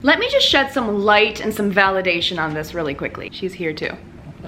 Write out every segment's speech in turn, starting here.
Let me just shed some light and some validation on this really quickly. She's here too.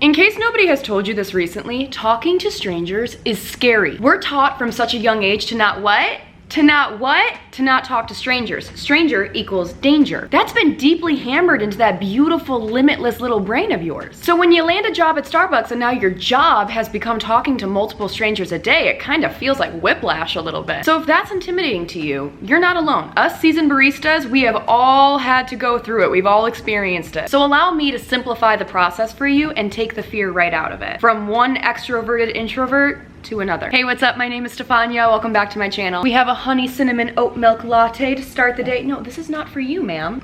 In case nobody has told you this recently, talking to strangers is scary. We're taught from such a young age to not what? To not talk to strangers. Stranger equals danger. That's been deeply hammered into that beautiful, limitless little brain of yours. So when you land a job at Starbucks and now your job has become talking to multiple strangers a day, it kind of feels like whiplash a little bit. So if that's intimidating to you, you're not alone. Us seasoned baristas, we have all had to go through it. We've all experienced it. So allow me to simplify the process for you and take the fear right out of it. From one extroverted introvert to another. Hey, what's up? My name is Stefania. Welcome back to my channel. We have a honey cinnamon oat milk latte to start the day. No, this is not for you, ma'am.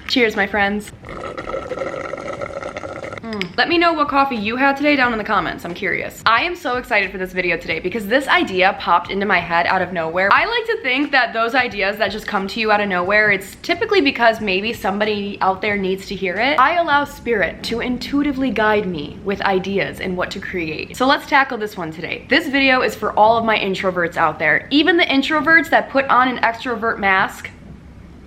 Cheers, my friends. Let me know what coffee you had today down in the comments. I'm curious. I am so excited for this video today because this idea popped into my head out of nowhere. I like to think that those ideas that just come to you out of nowhere, it's typically because maybe somebody out there needs to hear it. I allow spirit to intuitively guide me with ideas and what to create. So let's tackle this one today. This video is for all of my introverts out there. Even the introverts that put on an extrovert mask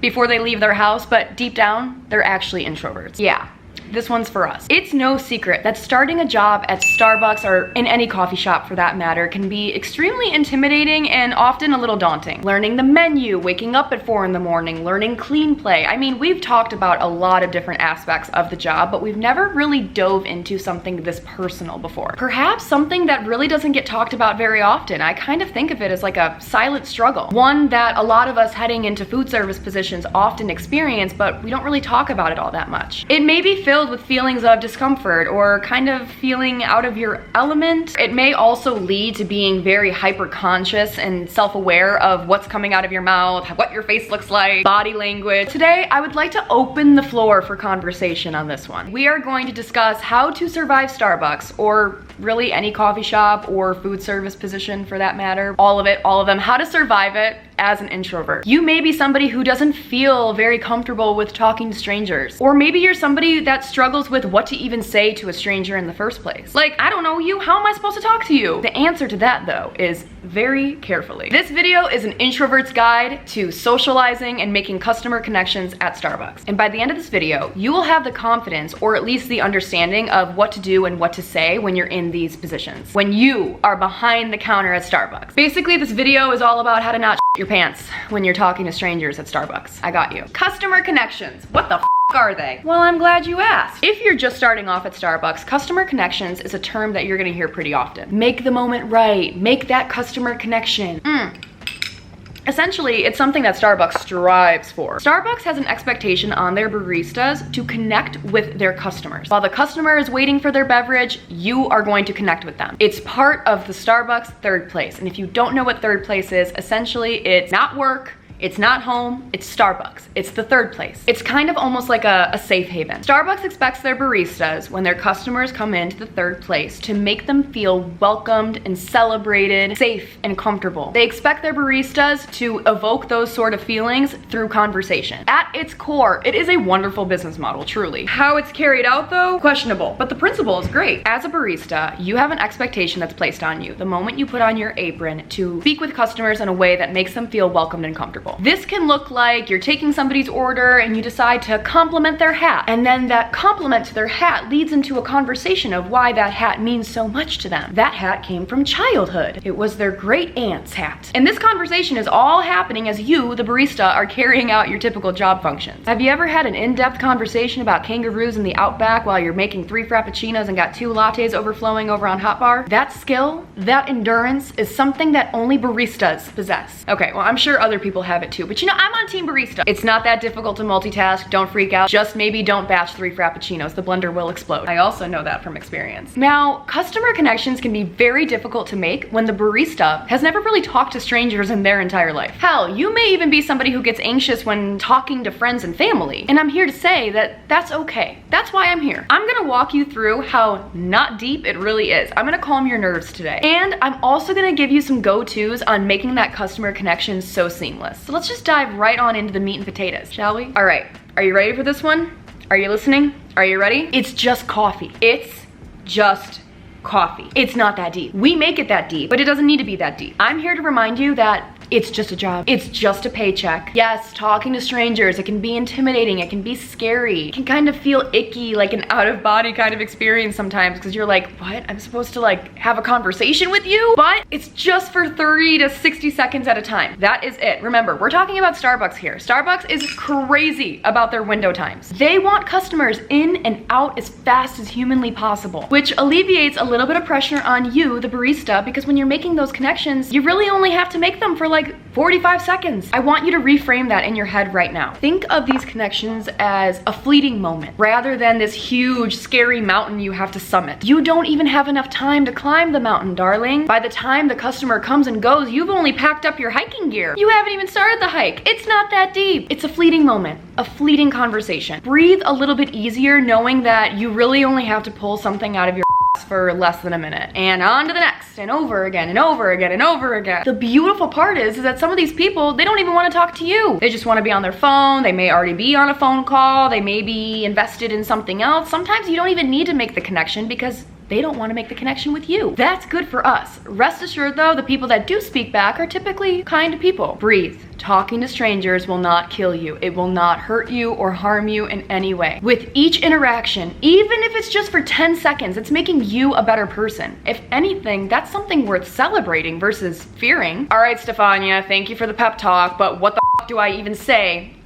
before they leave their house, but deep down, they're actually introverts. Yeah. This one's for us. It's no secret that starting a job at Starbucks or in any coffee shop for that matter can be extremely intimidating and often a little daunting. Learning the menu, waking up at 4 in the morning, learning clean play. I mean, we've talked about a lot of different aspects of the job, but we've never really dove into something this personal before. Perhaps something that really doesn't get talked about very often. I kind of think of it as like a silent struggle. One that a lot of us heading into food service positions often experience, but we don't really talk about it all that much. It may be filled with feelings of discomfort or kind of feeling out of your element. It may also lead to being very hyper conscious and self-aware of what's coming out of your mouth, what your face looks like, body language. Today, I would like to open the floor for conversation on this one. We are going to discuss how to survive Starbucks, or really any coffee shop or food service position for that matter. All of it, all of them, how to survive it as an introvert. You may be somebody who doesn't feel very comfortable with talking to strangers. Or maybe you're somebody that struggles with what to even say to a stranger in the first place. Like, I don't know you, how am I supposed to talk to you? The answer to that though is very carefully. This video is an introvert's guide to socializing and making customer connections at Starbucks. And by the end of this video, you will have the confidence or at least the understanding of what to do and what to say when you're in these positions. When you are behind the counter at Starbucks. Basically, this video is all about how to not shit your pants when you're talking to strangers at Starbucks. I got you. Customer connections. What the f are they? Well, I'm glad you asked. If you're just starting off at Starbucks, customer connections is a term that you're gonna hear pretty often. Make the moment right. Make that customer connection. Essentially, it's something that Starbucks strives for. Starbucks has an expectation on their baristas to connect with their customers. While the customer is waiting for their beverage, you are going to connect with them. It's part of the Starbucks third place. And if you don't know what third place is, essentially it's not work, it's not home, it's Starbucks. It's the third place. It's kind of almost like a safe haven. Starbucks expects their baristas, when their customers come into the third place, to make them feel welcomed and celebrated, safe and comfortable. They expect their baristas to evoke those sort of feelings through conversation. At its core, it is a wonderful business model, truly. How it's carried out though, questionable, but the principle is great. As a barista, you have an expectation that's placed on you the moment you put on your apron to speak with customers in a way that makes them feel welcomed and comfortable. This can look like you're taking somebody's order and you decide to compliment their hat. And then that compliment to their hat leads into a conversation of why that hat means so much to them. That hat came from childhood. It was their great aunt's hat. And this conversation is all happening as you, the barista, are carrying out your typical job functions. Have you ever had an in-depth conversation about kangaroos in the outback while you're making 3 frappuccinos and got 2 lattes overflowing over on hot bar? That skill, that endurance is something that only baristas possess. Okay, well, I'm sure other people have it too, but you know, I'm on team barista. It's not that difficult to multitask, don't freak out. Just maybe don't batch 3 frappuccinos, the blender will explode. I also know that from experience. Now, customer connections can be very difficult to make when the barista has never really talked to strangers in their entire life. Hell, you may even be somebody who gets anxious when talking to friends and family. And I'm here to say that that's okay. That's why I'm here. I'm gonna walk you through how not deep it really is. I'm gonna calm your nerves today. And I'm also gonna give you some go-tos on making that customer connection so seamless. So let's just dive right on into the meat and potatoes, shall we? All right, are you ready for this one? Are you listening? Are you ready? It's just coffee. It's just coffee. It's not that deep. We make it that deep, but it doesn't need to be that deep. I'm here to remind you that It's just a job. It's just a paycheck. Yes, talking to strangers, it can be intimidating, it can be scary. It can kind of feel icky, like an out-of-body kind of experience sometimes, because you're like, what? I'm supposed to like have a conversation with you? But it's just for 30 to 60 seconds at a time. That is it. Remember, we're talking about Starbucks here. Starbucks is crazy about their window times. They want customers in and out as fast as humanly possible, which alleviates a little bit of pressure on you, the barista, because when you're making those connections, you really only have to make them for like 45 seconds. I want you to reframe that in your head right now. Think of these connections as a fleeting moment rather than this huge, scary mountain you have to summit. You don't even have enough time to climb the mountain, darling. By the time the customer comes and goes, you've only packed up your hiking gear. You haven't even started the hike. It's not that deep. It's a fleeting moment, a fleeting conversation. Breathe a little bit easier knowing that you really only have to pull something out of your for less than a minute, and on to the next, and over again and over again and over again. The beautiful part is that some of these people, they don't even want to talk to you. They just want to be on their phone. They may already be on a phone call. They may be invested in something else. Sometimes you don't even need to make the connection because they don't want to make the connection with you. That's good for us. Rest assured though, the people that do speak back are typically kind people. Breathe. Talking to strangers will not kill you. It will not hurt you or harm you in any way. With each interaction, even if it's just for 10 seconds, it's making you a better person. If anything, that's something worth celebrating versus fearing. All right, Stefania, thank you for the pep talk, but what the f do I even say?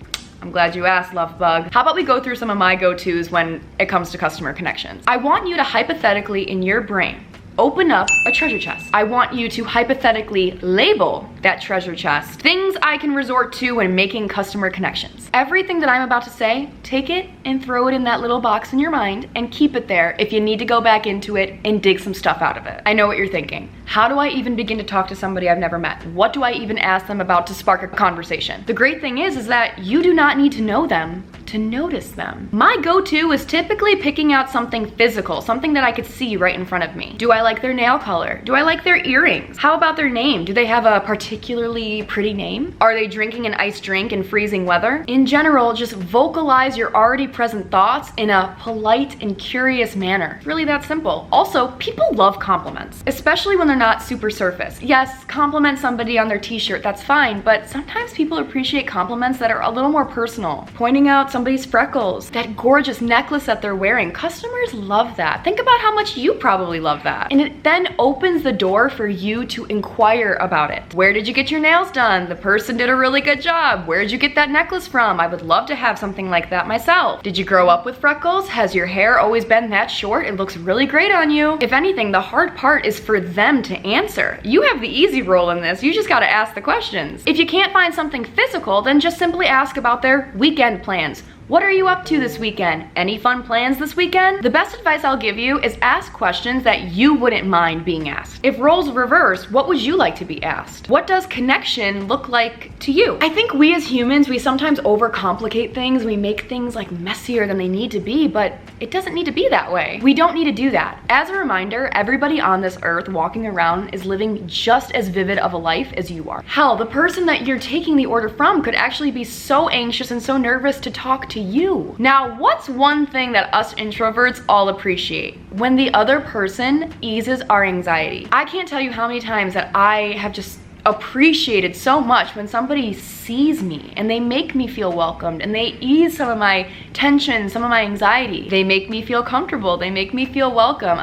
I'm glad you asked, love bug. How about we go through some of my go-tos when it comes to customer connections? I want you to hypothetically, in your brain, open up a treasure chest. I want you to hypothetically label that treasure chest things I can resort to when making customer connections. Everything that I'm about to say, take it and throw it in that little box in your mind and keep it there if you need to go back into it and dig some stuff out of it. I know what you're thinking. How do I even begin to talk to somebody I've never met? What do I even ask them about to spark a conversation? The great thing is that you do not need to know them to notice them. My go-to is typically picking out something physical, something that I could see right in front of me. Do I like their nail color? Do I like their earrings? How about their name? Do they have a particularly pretty name? Are they drinking an iced drink in freezing weather? In general, just vocalize your already present thoughts in a polite and curious manner. It's really that simple. Also, people love compliments, especially when they're not super surface. Yes, compliment somebody on their t-shirt, that's fine, but sometimes people appreciate compliments that are a little more personal. Pointing out somebody's freckles, that gorgeous necklace that they're wearing. Customers love that. Think about how much you probably love that. And it then opens the door for you to inquire about it. Where did you get your nails done? The person did a really good job. Where did you get that necklace from? I would love to have something like that myself. Did you grow up with freckles? Has your hair always been that short? It looks really great on you. If anything, the hard part is for them to answer. You have the easy role in this. You just gotta ask the questions. If you can't find something physical, then just simply ask about their weekend plans. What are you up to this weekend? Any fun plans this weekend? The best advice I'll give you is ask questions that you wouldn't mind being asked. If roles reverse, what would you like to be asked? What does connection look like to you? I think we as humans, we sometimes overcomplicate things. We make things like messier than they need to be, but it doesn't need to be that way. We don't need to do that. As a reminder, everybody on this earth walking around is living just as vivid of a life as you are. Hell, the person that you're taking the order from could actually be so anxious and so nervous to talk to you. Now, what's one thing that us introverts all appreciate? When the other person eases our anxiety. I can't tell you how many times that I have just appreciated so much when somebody sees me and they make me feel welcomed and they ease some of my tension, some of my anxiety. They make me feel comfortable. They make me feel welcome.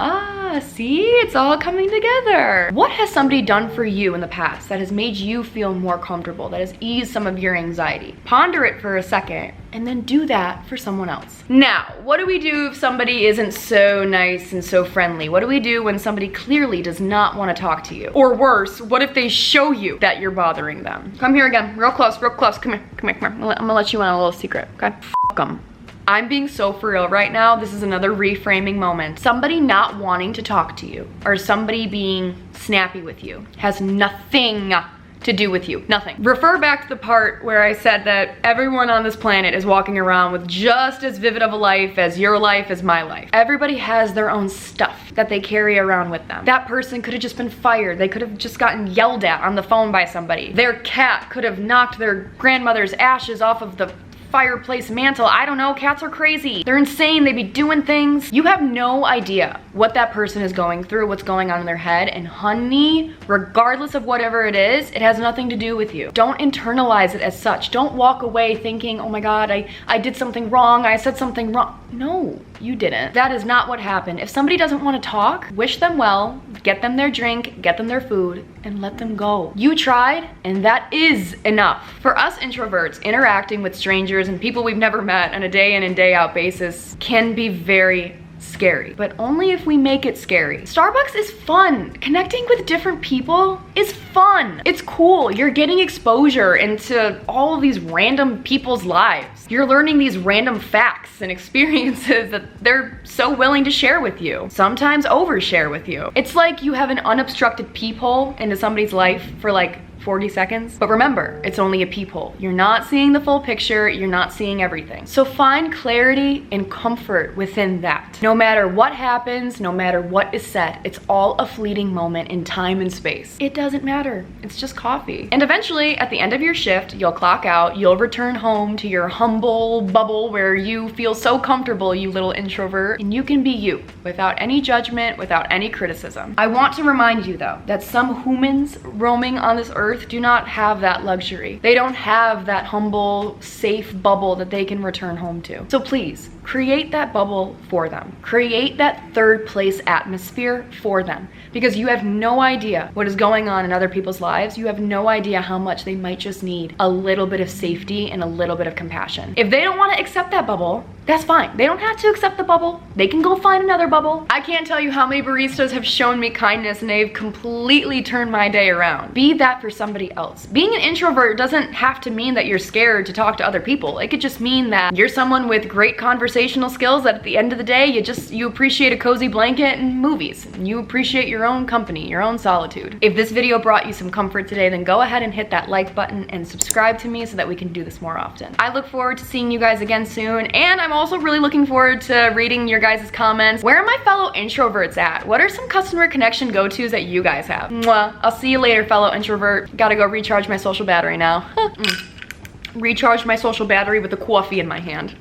See, it's all coming together. What has somebody done for you in the past that has made you feel more comfortable, that has eased some of your anxiety? Ponder it for a second and then do that for someone else. Now, what do we do if somebody isn't so nice and so friendly? What do we do when somebody clearly does not want to talk to you? Or worse, what if they show you that you're bothering them? Come here again, real close, real close. Come here, come here, come here. I'm gonna let you in on a little secret, okay? F them. I'm being so for real right now. This is another reframing moment. Somebody not wanting to talk to you or somebody being snappy with you has nothing to do with you. Nothing. Refer back to the part where I said that everyone on this planet is walking around with just as vivid of a life as your life as my life. Everybody has their own stuff that they carry around with them. That person could have just been fired. They could have just gotten yelled at on the phone by somebody. Their cat could have knocked their grandmother's ashes off of the fireplace mantle. I don't know, cats are crazy. They're insane, they be doing things. You have no idea what that person is going through, what's going on in their head, and honey, regardless of whatever it is, it has nothing to do with you. Don't internalize it as such. Don't walk away thinking, oh my God, I did something wrong, I said something wrong. No, you didn't. That is not what happened. If somebody doesn't want to talk, wish them well, get them their drink, get them their food, and let them go. You tried, and that is enough. For us introverts, interacting with strangers and people we've never met on a day in and day out basis can be very scary, but only if we make it scary. Starbucks is fun. Connecting with different people is fun. It's cool. You're getting exposure into all of these random people's lives. You're learning these random facts and experiences that they're so willing to share with you. Sometimes overshare with you. It's like you have an unobstructed peephole into somebody's life for like 40 seconds. But remember, it's only a peephole. You're not seeing the full picture, you're not seeing everything. So find clarity and comfort within that. No matter what happens, no matter what is said, it's all a fleeting moment in time and space. It doesn't matter, it's just coffee. And eventually, at the end of your shift, you'll clock out, you'll return home to your humble bubble where you feel so comfortable, you little introvert, and you can be you, without any judgment, without any criticism. I want to remind you though, that some humans roaming on this earth do not have that luxury. They don't have that humble, safe bubble that they can return home to. So please, create that bubble for them. Create that third place atmosphere for them. Because you have no idea what is going on in other people's lives. You have no idea how much they might just need a little bit of safety and a little bit of compassion. If they don't want to accept that bubble, that's fine. They don't have to accept the bubble. They can go find another bubble. I can't tell you how many baristas have shown me kindness and they've completely turned my day around. Be that for somebody else. Being an introvert doesn't have to mean that you're scared to talk to other people. It could just mean that you're someone with great conversational skills that at the end of the day, you appreciate a cozy blanket and movies. You appreciate your own company, your own solitude. If this video brought you some comfort today, then go ahead and hit that like button and subscribe to me so that we can do this more often. I look forward to seeing you guys again soon, and I'm also really looking forward to reading your guys' comments. Where are my fellow introverts at? What are some customer connection go-tos that you guys have? Mwah. I'll see you later, fellow introvert. Gotta go recharge my social battery now. Recharge my social battery with a coffee in my hand.